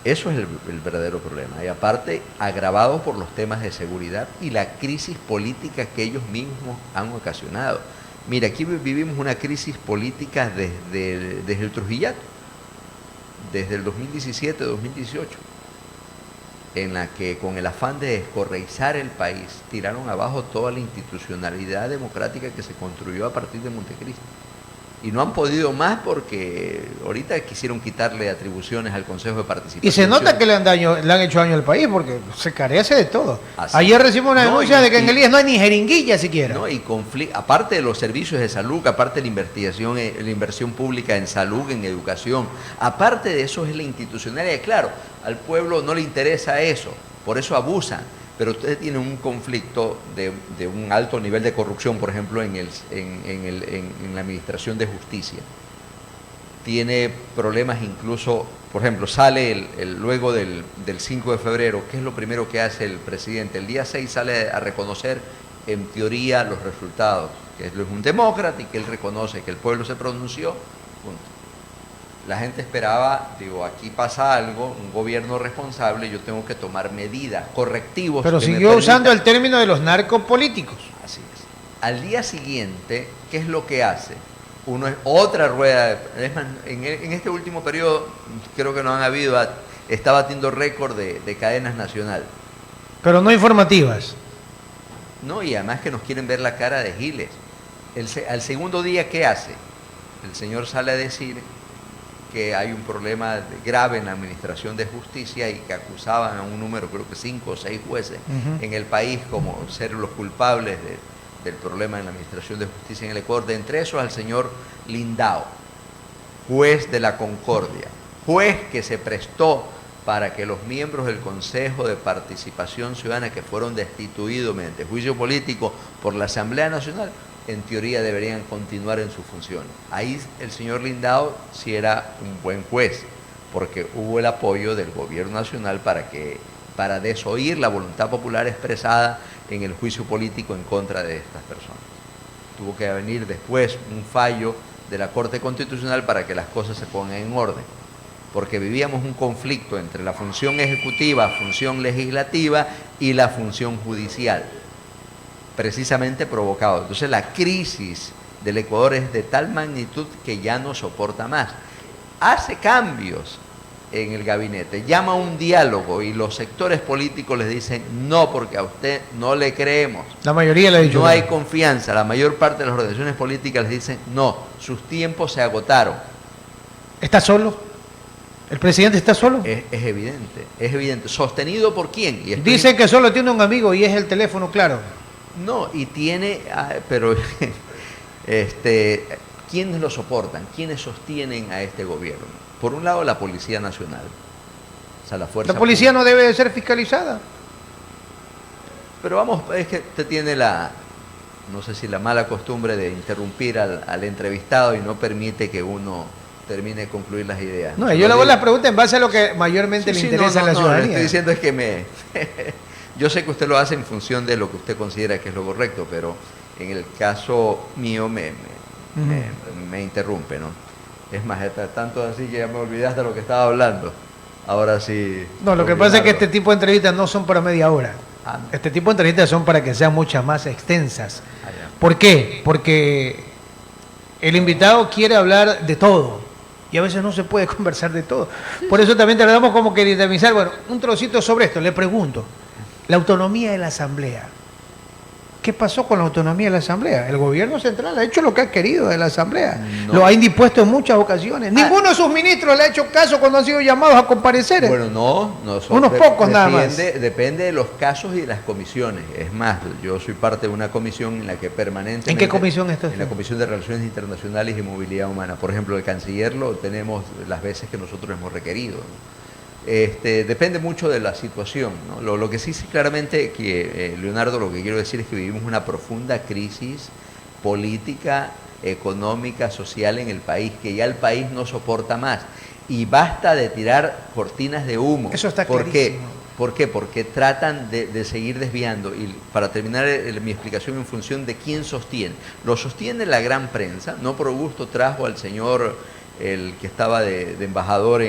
Eso es el verdadero problema. Y aparte, agravado por los temas de seguridad y la crisis política que ellos mismos han ocasionado. Mira, aquí vivimos una crisis política desde el Trujillato, desde el 2017-2018, en la que con el afán de descorreizar el país, tiraron abajo toda la institucionalidad democrática que se construyó a partir de Montecristo. Y no han podido más porque ahorita quisieron quitarle atribuciones al Consejo de Participación. Y se nota que le han hecho daño al país porque se carece de todo. Así Ayer recibimos una no, denuncia de que en el IES no hay ni jeringuilla siquiera. No, y aparte de los servicios de salud, aparte de la inversión pública en salud, en educación, aparte de eso es la institucionalidad. Claro, al pueblo no le interesa eso, por eso abusan. Pero ustedes tienen un conflicto de un alto nivel de corrupción, por ejemplo, en la administración de justicia. Tiene problemas incluso, por ejemplo, sale luego del 5 de febrero, ¿qué es lo primero que hace el presidente? El día 6 sale a reconocer, en teoría, los resultados, que él es un demócrata y que él reconoce que el pueblo se pronunció, punto. La gente esperaba, aquí pasa algo, un gobierno responsable, yo tengo que tomar medidas, correctivos. Pero siguió usando el término de los narcopolíticos. Así es. Al día siguiente, ¿qué es lo que hace? Uno es otra rueda. Es más, en este último periodo, creo que no han habido, está batiendo récord de cadenas nacionales. Pero no informativas. No, y además que nos quieren ver la cara de giles. Al segundo día, ¿qué hace? El señor sale a decir que hay un problema grave en la administración de justicia y que acusaban a un número, creo que 5 o 6 jueces en el país como ser los culpables del problema en la administración de justicia en el Ecuador. De entre esos al señor Lindao, juez de la Concordia, juez que se prestó para que los miembros del Consejo de Participación Ciudadana que fueron destituidos mediante juicio político por la Asamblea Nacional, en teoría deberían continuar en sus funciones. Ahí el señor Lindao sí era un buen juez, porque hubo el apoyo del gobierno nacional para desoír la voluntad popular expresada en el juicio político en contra de estas personas. Tuvo que venir después un fallo de la Corte Constitucional para que las cosas se pongan en orden. porque vivíamos un conflicto entre la función ejecutiva, función legislativa y la función judicial, precisamente provocado. Entonces la crisis del Ecuador es de tal magnitud que ya no soporta más. Hace cambios en el gabinete, llama a un diálogo y los sectores políticos les dicen no, porque a usted no le creemos. La mayoría le ha dicho no hay confianza. La mayor parte de las organizaciones políticas les dicen no, sus tiempos se agotaron. ¿Está solo? ¿El presidente está solo? Es evidente, es evidente. ¿Sostenido por quién? Dicen que solo tiene un amigo y es el teléfono, claro. No, y tiene, pero ¿quiénes lo soportan? ¿Quiénes sostienen a este gobierno? Por un lado, la Policía Nacional. O sea, la fuerza La policía pública. no debe de ser fiscalizada. Pero vamos, es que usted tiene no sé si la mala costumbre de interrumpir al entrevistado y no permite que uno termine de concluir las ideas. No, yo le hago las preguntas en base a lo que mayormente le interesa a la ciudadanía. Lo que estoy diciendo es que yo sé que usted lo hace en función de lo que usted considera que es lo correcto, pero en el caso mío me interrumpe, ¿no? Es más, tanto así que ya me olvidaste de lo que estaba hablando. Ahora sí. No, lo que pasa es que este tipo de entrevistas no son para media hora. Ah, no. Este tipo de entrevistas son para que sean muchas más extensas. Ah, ya. ¿Por qué? Porque el invitado quiere hablar de todo y a veces no se puede conversar de todo. Por eso también tratamos como que dinamizar, bueno, un trocito sobre esto. Le pregunto, la autonomía de la Asamblea. ¿Qué pasó con la autonomía de la Asamblea? El gobierno central ha hecho lo que ha querido de la Asamblea. No. Lo ha indispuesto en muchas ocasiones. Ninguno de sus ministros le ha hecho caso cuando han sido llamados a comparecer. Bueno, no Unos pocos nada más. Depende de los casos y de las comisiones. Es más, yo soy parte de una comisión en la que permanentemente... ¿En qué comisión está usted? En la Comisión de Relaciones Internacionales y Movilidad Humana. Por ejemplo, el canciller lo tenemos las veces que nosotros hemos requerido, ¿no? Depende mucho de la situación, ¿no? Lo que sí claramente, Leonardo, lo que quiero decir es que vivimos una profunda crisis política, económica, social en el país, que ya el país no soporta más. Y basta de tirar cortinas de humo. Eso está ¿Por qué? clarísimo. ¿Por qué? Porque tratan de seguir desviando. Y para terminar mi explicación en función de quién sostiene. Lo sostiene la gran prensa. No por gusto trajo al señor, el que estaba de embajador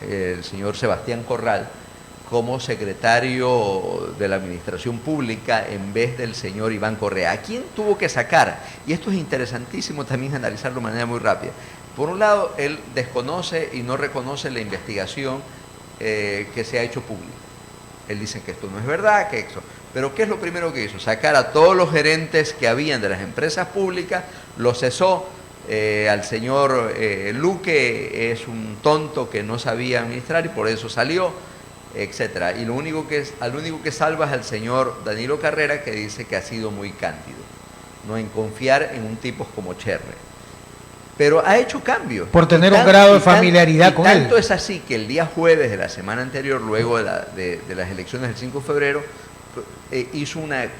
el señor Sebastián Corral, como secretario de la Administración Pública en vez del señor Iván Correa. ¿A quién tuvo que sacar? Y esto es interesantísimo también analizarlo de manera muy rápida. Por un lado, él desconoce y no reconoce la investigación que se ha hecho pública. Él dice que esto no es verdad, que eso. Pero ¿qué es lo primero que hizo? Sacar a todos los gerentes que habían de las empresas públicas, los cesó. Al señor Luque es un tonto que no sabía administrar y por eso salió, etcétera. Y al único que salva es al señor Danilo Carrera, que dice que ha sido muy cándido, no en confiar en un tipo como Cherre. Pero ha hecho cambios. Por tener un grado de familiaridad con él. Tanto es así que el día jueves de la semana anterior, luego de las elecciones del 5 de febrero,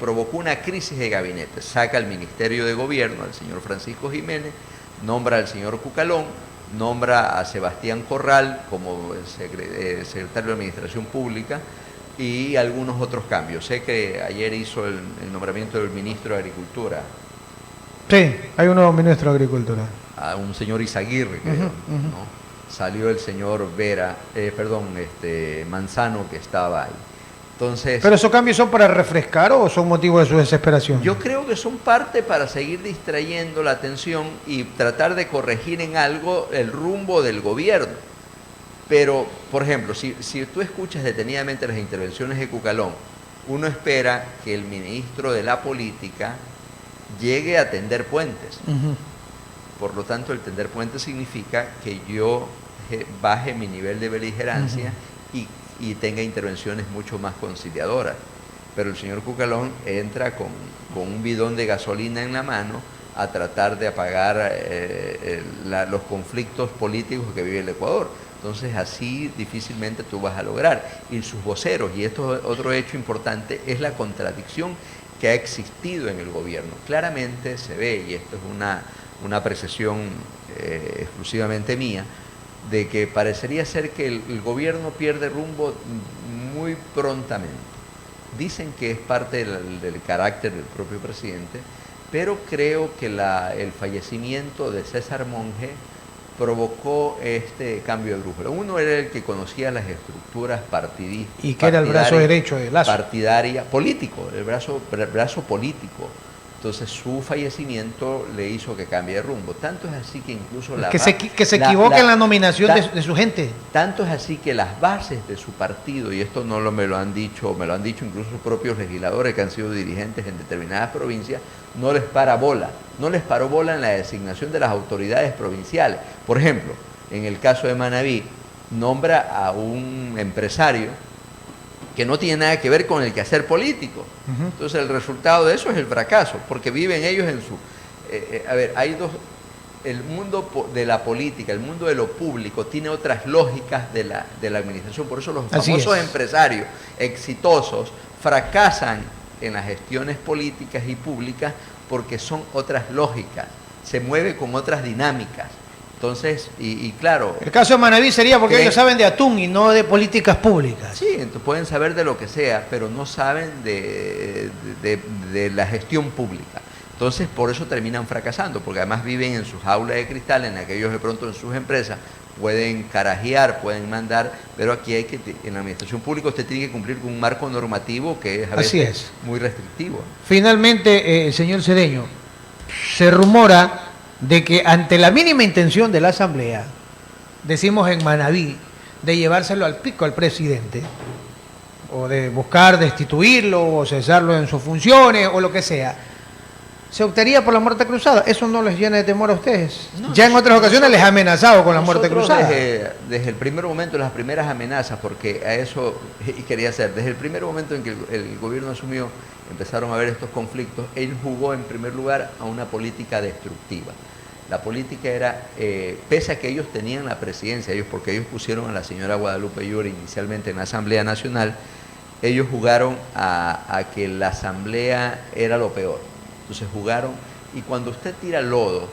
provocó una crisis de gabinete. Saca al Ministerio de Gobierno, al señor Francisco Jiménez, nombra al señor Cucalón, nombra a Sebastián Corral como secretario de Administración Pública y algunos otros cambios. Sé que ayer hizo el nombramiento del ministro de Agricultura. Sí, hay un nuevo ministro de Agricultura. A un señor Izaguirre, creo, ¿no? Salió el señor Manzano, que estaba ahí. Entonces, ¿pero esos cambios son para refrescar o son motivo de su desesperación? yo creo que son parte para seguir distrayendo la atención y tratar de corregir en algo el rumbo del gobierno. Pero, por ejemplo, si tú escuchas detenidamente las intervenciones de Cucalón, uno espera que el ministro de la Política llegue a tender puentes. Por lo tanto, el tender puentes significa que yo baje mi nivel de beligerancia y tenga intervenciones mucho más conciliadoras. Pero el señor Cucalón entra con un bidón de gasolina en la mano a tratar de apagar los conflictos políticos que vive el Ecuador. Entonces así difícilmente tú vas a lograr. Y sus voceros, y esto es otro hecho importante, es la contradicción que ha existido en el gobierno. Claramente se ve, y esto es una apreciación exclusivamente mía, de que parecería ser que el gobierno pierde rumbo muy prontamente. Dicen que es parte del carácter del propio presidente, pero creo que el fallecimiento de César Monge provocó este cambio de brújula. Uno era el que conocía las estructuras partidistas. ¿Y que era el brazo derecho de Lazo? Partidaria, político, el brazo político. Entonces su fallecimiento le hizo que cambie de rumbo. Tanto es así que incluso que se equivoque en la nominación de su gente. Tanto es así que las bases de su partido, y esto me lo han dicho incluso sus propios legisladores que han sido dirigentes en determinadas provincias, no les para bola. No les paró bola en la designación de las autoridades provinciales. Por ejemplo, en el caso de Manabí, nombra a un empresario que no tiene nada que ver con el quehacer político. Entonces el resultado de eso es el fracaso, porque viven ellos en su... hay dos... El mundo de la política, el mundo de lo público, tiene otras lógicas de la administración. Por eso los famosos empresarios exitosos fracasan en las gestiones políticas y públicas porque son otras lógicas, se mueve con otras dinámicas. Entonces, y claro... El caso de Manabí sería porque ellos saben de atún y no de políticas públicas. Sí, entonces pueden saber de lo que sea, pero no saben de la gestión pública. Entonces, por eso terminan fracasando, porque además viven en sus jaulas de cristal, en aquellos de pronto en sus empresas, pueden carajear, pueden mandar, pero aquí hay que, en la administración pública usted tiene que cumplir con un marco normativo que es a veces muy restrictivo. Finalmente, señor Cedeño, se rumora de que ante la mínima intención de la Asamblea, decimos en Manabí, de llevárselo al pico al presidente, o de buscar destituirlo, o cesarlo en sus funciones, o lo que sea, se optaría por la muerte cruzada. ¿Eso no les llena de temor a ustedes? No, ya en otras ocasiones les ha amenazado con la muerte cruzada. Desde el primer momento, las primeras amenazas, porque a eso quería hacer, desde el primer momento en que el gobierno asumió, empezaron a haber estos conflictos, él jugó en primer lugar a una política destructiva. La política era, pese a que ellos tenían la presidencia, porque ellos pusieron a la señora Guadalupe Llori inicialmente en la Asamblea Nacional, ellos jugaron a que la Asamblea era lo peor. Entonces jugaron, y cuando usted tira lodo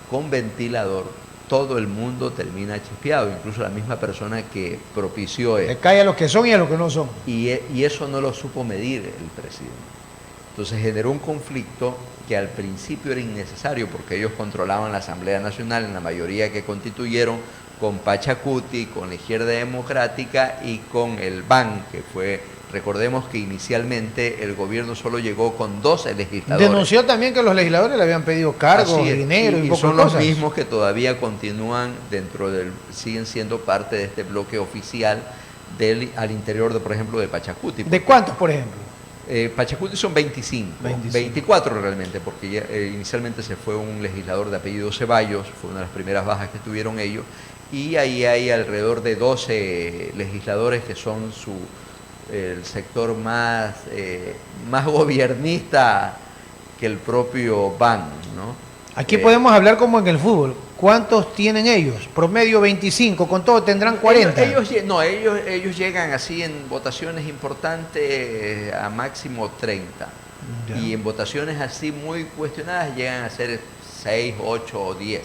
con ventilador, todo el mundo termina chispeado, incluso la misma persona que propició eso. Le cae a los que son y a los que no son. Y eso no lo supo medir el presidente. Entonces generó un conflicto que al principio era innecesario porque ellos controlaban la Asamblea Nacional en la mayoría que constituyeron con Pachacuti, con la Izquierda Democrática y con el BAN, que fue... Recordemos que inicialmente el gobierno solo llegó con 12 legisladores. Denunció también que los legisladores le habían pedido cargos, dinero y son los mismos que todavía continúan siguen siendo parte de este bloque oficial al interior, por ejemplo, de Pachacuti. ¿De cuántos, por ejemplo? Pachacuti son 25, 24 realmente, porque inicialmente se fue un legislador de apellido Ceballos, fue una de las primeras bajas que tuvieron ellos, y ahí hay alrededor de 12 legisladores que son el sector más gobiernista que el propio BAN, ¿no? Aquí podemos hablar como en el fútbol. ¿Cuántos tienen ellos? Promedio 25, con todo tendrán 40. Ellos llegan así en votaciones importantes a máximo 30. Ya. Y en votaciones así muy cuestionadas llegan a ser 6, 8 o 10,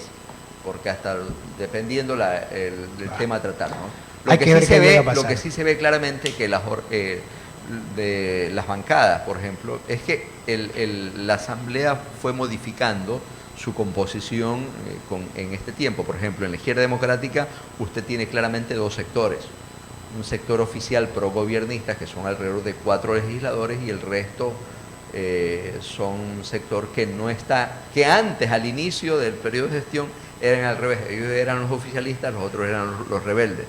porque hasta dependiendo el tema a tratar, ¿no? Lo que sí se ve claramente que de las bancadas, por ejemplo, es que la Asamblea fue modificando su composición en este tiempo. Por ejemplo, en la Izquierda Democrática usted tiene claramente dos sectores. Un sector oficial progobiernista, que son alrededor de 4 legisladores, y el resto son un sector que no está, que antes, al inicio del periodo de gestión, eran al revés. Ellos eran los oficialistas, los otros eran los rebeldes.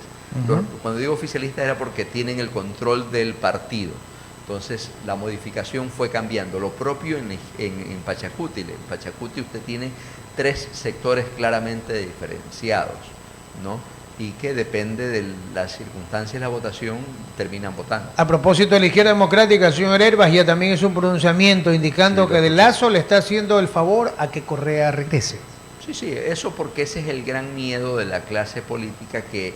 Cuando digo oficialista era porque tienen el control del partido. Entonces la modificación fue cambiando. Lo propio en Pachacuti. En Pachacuti usted tiene 3 sectores claramente diferenciados, ¿no? Y que depende de las circunstancias de la votación terminan votando. A propósito de la Izquierda Democrática, el señor Herbas ya también hizo un pronunciamiento indicando que de Lazo le está haciendo el favor a que Correa regrese. Sí, eso porque ese es el gran miedo de la clase política, que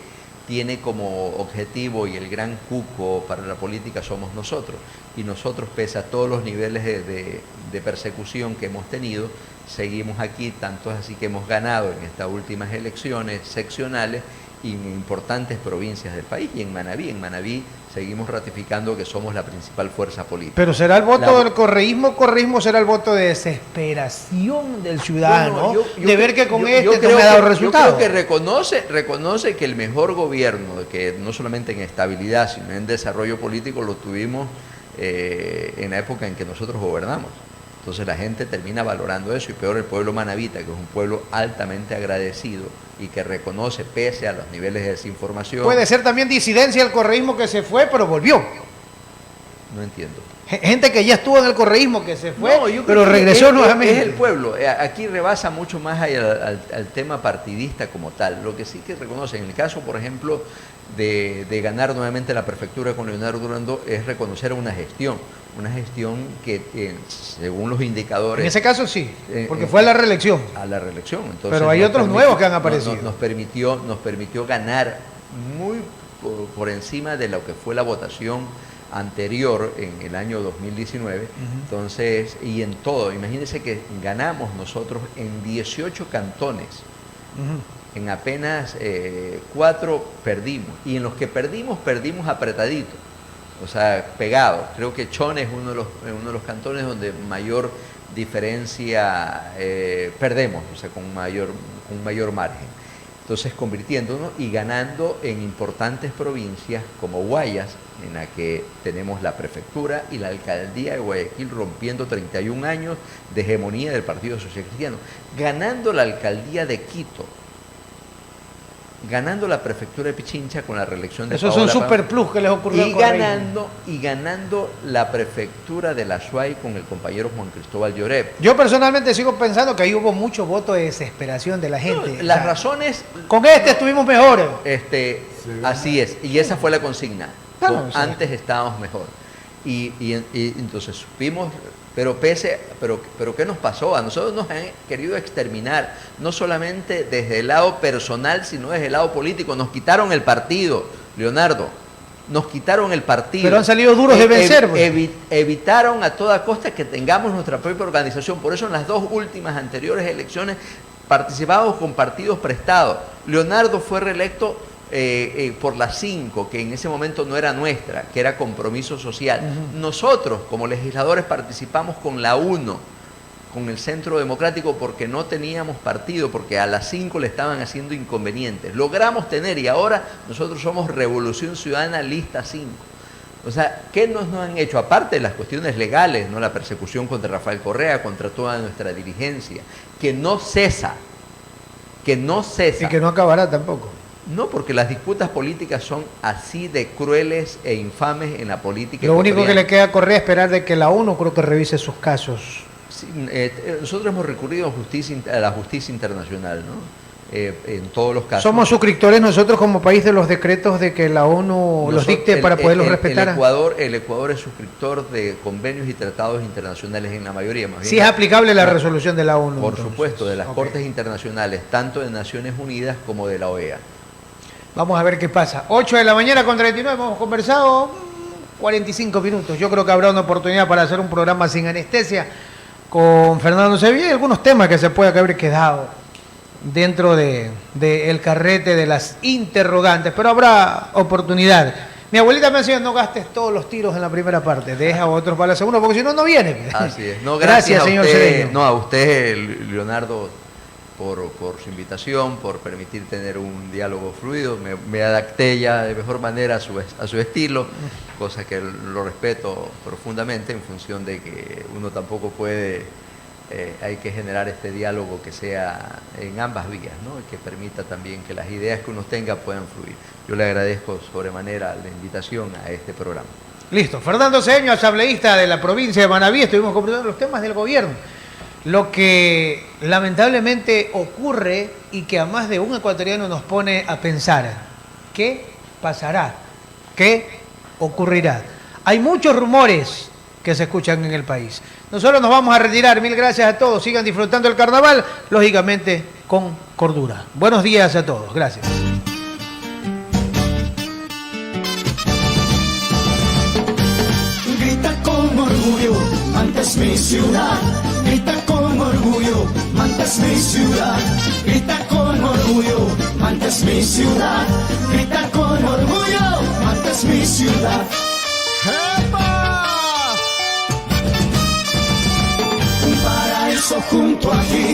tiene como objetivo, y el gran cuco para la política somos nosotros. Y nosotros, pese a todos los niveles de persecución que hemos tenido, seguimos aquí, tanto es así que hemos ganado en estas últimas elecciones seccionales, en importantes provincias del país y en Manabí. En Manabí seguimos ratificando que somos la principal fuerza política. Pero será el voto del correísmo será el voto de desesperación del ciudadano, de ver que con no me ha dado resultados. Yo creo que reconoce que el mejor gobierno, que no solamente en estabilidad, sino en desarrollo político, lo tuvimos en la época en que nosotros gobernamos. Entonces la gente termina valorando eso, y peor el pueblo manabita, que es un pueblo altamente agradecido y que reconoce, pese a los niveles de desinformación. Puede ser también disidencia del correísmo que se fue, pero volvió. No entiendo. Gente que ya estuvo en el correísmo, que se fue, pero regresó nuevamente. Es el pueblo. Aquí rebasa mucho más al tema partidista como tal. Lo que sí que reconoce, en el caso, por ejemplo, de ganar nuevamente la prefectura con Leonardo Durando, es reconocer una gestión que según los indicadores... En ese caso sí, porque fue a la reelección. A la reelección. Entonces, pero hay otros nuevos que han aparecido. Nos permitió ganar muy por encima de lo que fue la votación anterior en el año 2019. Entonces, y en todo, imagínense que ganamos nosotros en 18 cantones. En apenas 4 perdimos, y en los que perdimos apretadito, o sea, pegado. Creo que Chone es uno de los cantones donde mayor diferencia perdemos, o sea, con mayor margen. Entonces, convirtiéndonos y ganando en importantes provincias como Guayas, en la que tenemos la prefectura y la alcaldía de Guayaquil, rompiendo 31 años de hegemonía del Partido Social Cristiano, ganando la alcaldía de Quito, ganando la prefectura de Pichincha con la reelección de Eso es un super plus que les ocurrió y ganando la prefectura de la SUAY con el compañero Juan Cristóbal Llorep. Yo personalmente sigo pensando que ahí hubo mucho voto de desesperación de la gente. No, las razones... Con estuvimos mejores. Así es, y esa fue la consigna. Antes estábamos mejor. Y entonces supimos... Pero ¿qué nos pasó? A nosotros nos han querido exterminar, no solamente desde el lado personal, sino desde el lado político. Nos quitaron el partido, Leonardo. Nos quitaron el partido. Pero han salido duros de vencer. Evitaron a toda costa que tengamos nuestra propia organización. Por eso en las 2 últimas anteriores elecciones participamos con partidos prestados. Leonardo fue reelecto por la 5, que en ese momento no era nuestra, que era Compromiso Social. Nosotros, como legisladores, participamos con la 1, con el Centro Democrático, porque no teníamos partido, porque a la 5 le estaban haciendo inconvenientes. Logramos tener, y ahora nosotros somos Revolución Ciudadana Lista 5. O sea, ¿qué nos han hecho? Aparte de las cuestiones legales, ¿no? La persecución contra Rafael Correa, contra toda nuestra dirigencia, que no cesa. Y que no acabará tampoco. No, porque las disputas políticas son así de crueles e infames en la política. Lo único que le queda a Correa es esperar de que la ONU creo que revise sus casos. Sí, nosotros hemos recurrido a la justicia internacional, ¿no? En todos los casos. Somos suscriptores nosotros como país de los decretos de que la ONU los dicte para poderlos respetar. El Ecuador es suscriptor de convenios y tratados internacionales en la mayoría. Más bien, sí es aplicable la resolución de la ONU. Por supuesto, de las Cortes Internacionales, tanto de Naciones Unidas como de la OEA. Vamos a ver qué pasa. 8 de la mañana con 39, hemos conversado 45 minutos. Yo creo que habrá una oportunidad para hacer un programa sin anestesia con Fernando Sevilla y algunos temas que se puede haber quedado dentro del carrete de las interrogantes, pero habrá oportunidad. Mi abuelita me decía, no gastes todos los tiros en la primera parte, deja otros para la segunda, porque si no, no viene. Así es. No, gracias señor Cedeño. No, a usted, Leonardo, por su invitación, por permitir tener un diálogo fluido. Me adapté ya de mejor manera a su estilo, cosa que lo respeto profundamente, en función de que uno tampoco puede, hay que generar este diálogo que sea en ambas vías, ¿no? Y que permita también que las ideas que uno tenga puedan fluir. Yo le agradezco sobremanera la invitación a este programa. Listo. Fernando Cedeño, asambleísta de la provincia de Manabí, estuvimos conversando los temas del gobierno. Lo que lamentablemente ocurre y que a más de un ecuatoriano nos pone a pensar, ¿qué pasará? ¿Qué ocurrirá? Hay muchos rumores que se escuchan en el país. Nosotros nos vamos a retirar. Mil gracias a todos. Sigan disfrutando el carnaval, lógicamente con cordura. Buenos días a todos. Gracias. Grita con orgullo, Manta es mi ciudad. Grita con orgullo, Manta es mi ciudad. Grita con orgullo, Manta es mi ciudad. Grita con orgullo, Manta es mi ciudad. Un paraíso junto a ti.